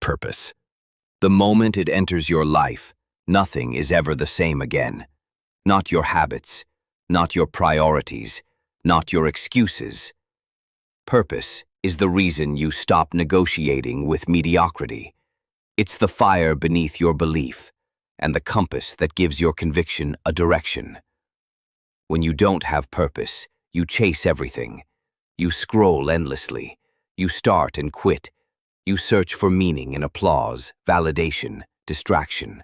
purpose. The moment it enters your life, nothing is ever the same again. Not your habits, not your priorities, not your excuses. Purpose is the reason you stop negotiating with mediocrity. It's the fire beneath your belief, and the compass that gives your conviction a direction. When you don't have purpose, you chase everything. You scroll endlessly. You start and quit. You search for meaning in applause, validation, distraction.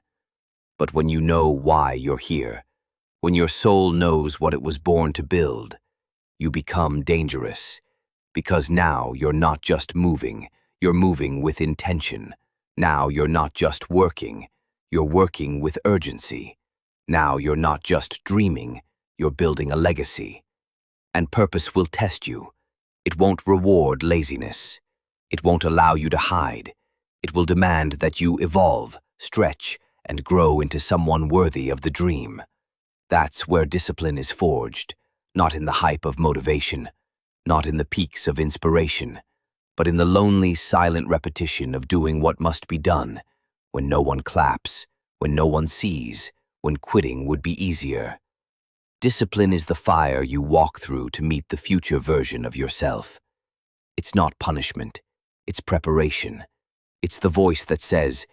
But when you know why you're here, when your soul knows what it was born to build, you become dangerous. Because now you're not just moving, you're moving with intention. Now you're not just working, you're working with urgency. Now you're not just dreaming, you're building a legacy. And purpose will test you. It won't reward laziness. It won't allow you to hide. It will demand that you evolve, stretch, and grow into someone worthy of the dream. That's where discipline is forged, not in the hype of motivation, not in the peaks of inspiration, but in the lonely, silent repetition of doing what must be done, when no one claps, when no one sees, when quitting would be easier. Discipline is the fire you walk through to meet the future version of yourself. It's not punishment, it's preparation. It's the voice that says,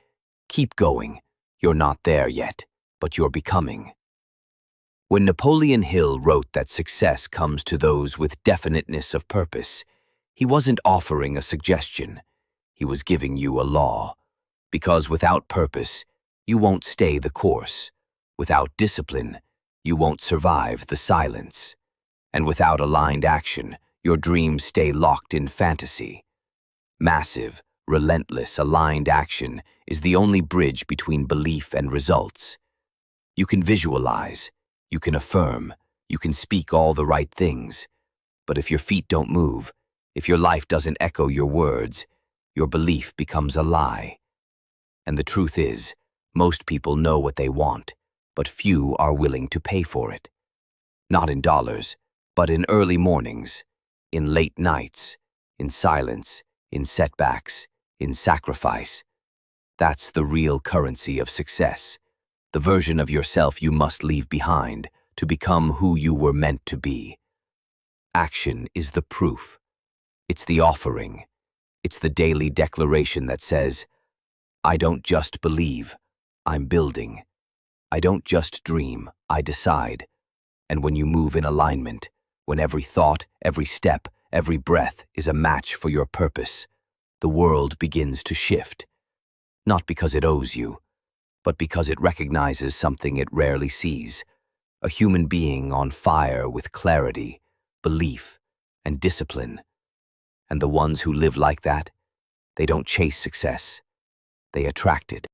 "Keep going, you're not there yet, but you're becoming." When Napoleon Hill wrote that success comes to those with definiteness of purpose, he wasn't offering a suggestion. He was giving you a law. Because without purpose, you won't stay the course. Without discipline, you won't survive the silence. And without aligned action, your dreams stay locked in fantasy. Massive, relentless, aligned action is the only bridge between belief and results. You can visualize, you can affirm, you can speak all the right things. But if your feet don't move, if your life doesn't echo your words, your belief becomes a lie. And the truth is, most people know what they want, but few are willing to pay for it. Not in dollars, but in early mornings, in late nights, in silence, in setbacks, in sacrifice. That's the real currency of success, the version of yourself you must leave behind to become who you were meant to be. Action is the proof. It's the offering. It's the daily declaration that says, "I don't just believe, I'm building. I don't just dream, I decide." And when you move in alignment, when every thought, every step, every breath is a match for your purpose, the world begins to shift. Not because it owes you, but because it recognizes something it rarely sees, a human being on fire with clarity, belief, and discipline. And the ones who live like that, they don't chase success, they attract it.